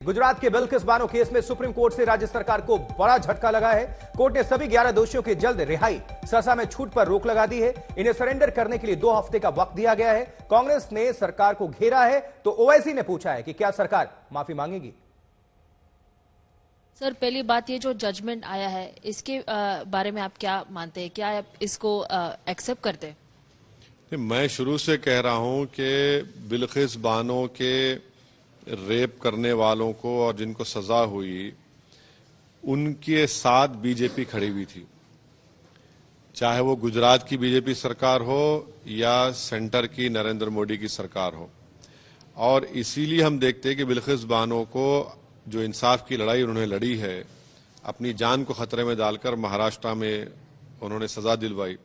गुजरात के बिल्किस बानो केस में supreme court से राज्य सरकार को बड़ा झटका लगा है। कोर्ट ने सभी 11 दोषियों की जल्द रिहाई, सजा में छूट पर रोक लगा दी है। इन्हें सरेंडर करने के लिए 2 हफ्ते का वक्त दिया गया है। कांग्रेस ने सरकार को घेरा है तो ओवैसी ने पूछा है कि क्या सरकार माफी मांगेगी। सर, पहली बात, ये जो जजमेंट आया है इसके बारे में आप क्या मानते हैं? क्या आप इसको एक्सेप्ट करते हैं? मैं शुरू से कह रहा हूं कि बिल्किस बानो के रेप करने वालों को और जिनको सजा हुई उनके साथ बीजेपी खड़ी हुई थी, चाहे वो गुजरात की बीजेपी सरकार हो या सेंटर की नरेंद्र मोदी की सरकार हो। और इसीलिए हम देखते हैं कि बिल्किस बानो को जो इंसाफ की लड़ाई उन्होंने लड़ी है, अपनी जान को खतरे में डालकर महाराष्ट्र में उन्होंने सजा दिलवाई।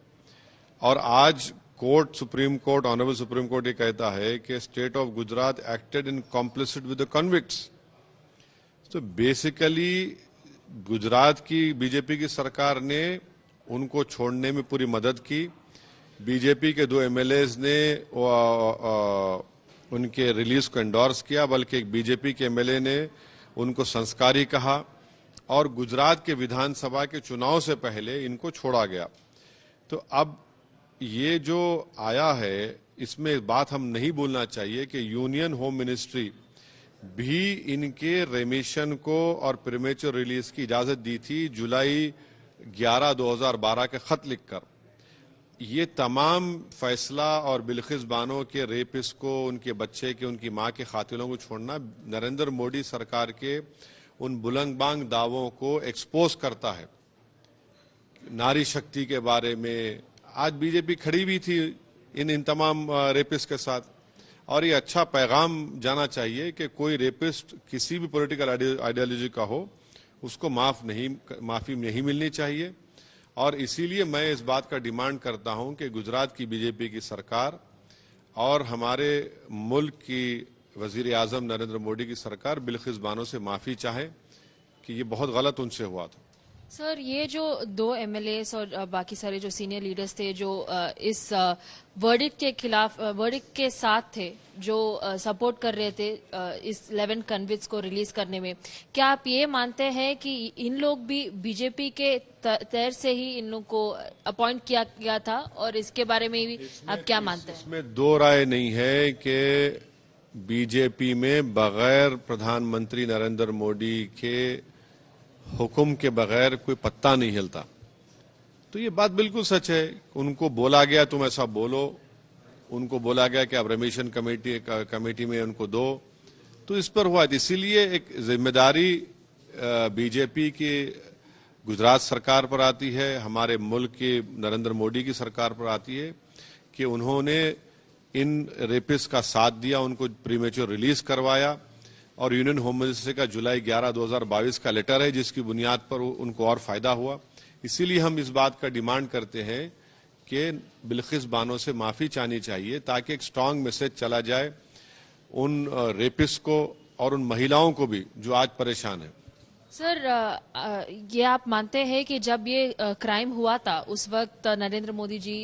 और आज court, supreme court, honourable supreme court ये कहता है कि state of Gujarat acted in complicit with the convicts. तो बेसिकली गुजरात की बीजेपी की सरकार ने उनको छोड़ने में पूरी मदद की। बीजेपी के 2 एमएलएज ने उनके रिलीज को एंडोर्स किया, बल्कि एक बीजेपी के एमएलए ने उनको संस्कारी कहा। और गुजरात के विधानसभा के चुनाव से पहले इनको छोड़ा गया। तो अब ये जो आया है, इसमें बात हम नहीं बोलना चाहिए कि यूनियन होम मिनिस्ट्री भी इनके रेमिशन को और प्रीमेच्योर रिलीज की इजाजत दी थी जुलाई 11, 2012 के खत लिखकर। ये तमाम फैसला और बिल्किस बानो के रेपिस्ट को, उनके बच्चे के, उनकी मां के कातिलों को छोड़ना नरेंद्र मोदी सरकार के उन बुलंदबांग दावों को एक्सपोज करता है। नारी शक्ति के बारे में आज बीजेपी खड़ी भी थी इन तमाम रेपिस्ट के साथ। और ये अच्छा पैगाम जाना चाहिए कि कोई रेपिस्ट किसी भी पॉलिटिकल आइडियोलॉजी का हो, उसको माफी नहीं मिलनी चाहिए। और इसीलिए मैं इस बात का डिमांड करता हूं कि गुजरात की बीजेपी की सरकार और हमारे मुल्क की वजीर आजम नरेंद्र मोदी की सरकार बिल्किस बानो से माफी चाहे कि ये बहुत गलत उनसे हुआ था। सर, ये जो 2 एमएलएस और बाकी सारे जो सीनियर लीडर्स थे जो इस वर्डिक्ट के खिलाफ, वर्डिक्ट के साथ थे, जो सपोर्ट कर रहे थे इस 11 कन्विक्ट्स को रिलीज करने में, क्या आप ये मानते हैं कि इन लोग भी बीजेपी के तहत से ही इन लोग को अपॉइंट किया गया था? और इसके बारे में भी आप क्या मानते हैं? इसमें 2 राय नहीं है कि बीजेपी में बगैर प्रधानमंत्री नरेंद्र मोदी के हुक्म के बगैर कोई पत्ता नहीं हिलता। तो ये बात बिल्कुल सच है। उनको बोला गया तुम ऐसा बोलो, उनको बोला गया कि आप रेमिशन कमेटी में उनको दो, तो इस पर हुआ। इसीलिए एक जिम्मेदारी बीजेपी की गुजरात सरकार पर आती है, हमारे मुल्क की नरेंद्र मोदी की सरकार पर आती है कि उन्होंने इन रेपिस्ट का साथ दिया, उनको प्रीमेच्योर रिलीज करवाया। और यूनियन होम मिनिस्ट्री का जुलाई 11, 2022 का लेटर है जिसकी बुनियाद पर उनको और फायदा हुआ। इसीलिए हम इस बात का डिमांड करते हैं कि बिल्किस बानो से माफी चाहनी चाहिए ताकि एक स्ट्रांग मैसेज चला जाए उन रेपिस्ट को और उन महिलाओं को भी जो आज परेशान है। सर, ये आप मानते हैं कि जब ये क्राइम हुआ था उस वक्त नरेंद्र मोदी जी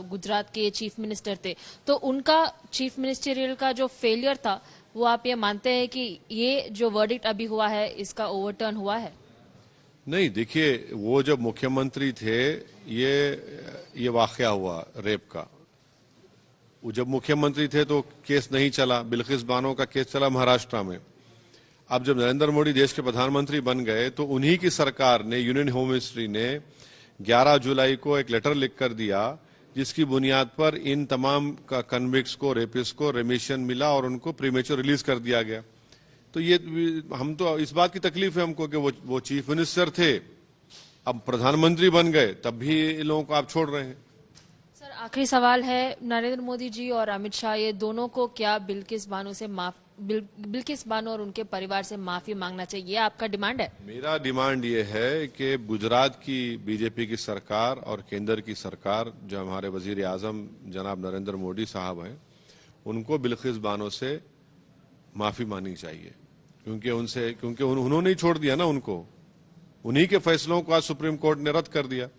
गुजरात के चीफ मिनिस्टर थे, तो उनका चीफ मिनिस्टरियल का जो फेलियर था वो आप ये मानते हैं कि ये जो वर्डिक्ट अभी हुआ है इसका ओवरटर्न हुआ है? नहीं, देखिए, वो जब मुख्यमंत्री थे ये वाकया हुआ रेप का। वो जब मुख्यमंत्री थे तो केस नहीं चला, बिल्किस बानो का केस चला महाराष्ट्र में। अब जब नरेंद्र मोदी देश के प्रधानमंत्री बन गए तो उन्हीं की सरकार ने, यूनियन होम मिनिस्ट्री ने 11 जुलाई को एक लेटर लिखकर दिया जिसकी बुनियाद पर इन तमाम कन्विक्ट्स को, रेपिस्ट को रेमिशन मिला और उनको प्रीमेच्योर रिलीज कर दिया गया। तो ये हम तो इस बात की तकलीफ है हमको कि वो चीफ मिनिस्टर थे, अब प्रधानमंत्री बन गए, तब भी इन लोगों को आप छोड़ रहे हैं। सर, आखिरी सवाल है, नरेंद्र मोदी जी और अमित शाह, ये दोनों को क्या बिल्किस बानो और उनके परिवार से माफी मांगना चाहिए? ये आपका डिमांड है? मेरा डिमांड ये है कि गुजरात की बीजेपी की सरकार और केंद्र की सरकार, जो हमारे वजीर आजम जनाब नरेंद्र मोदी साहब हैं, उनको बिल्किस बानो से माफी मांगनी चाहिए क्योंकि उन्होंने ही छोड़ दिया ना उनको। उन्हीं के फैसलों को आज सुप्रीम कोर्ट ने रद्द कर दिया।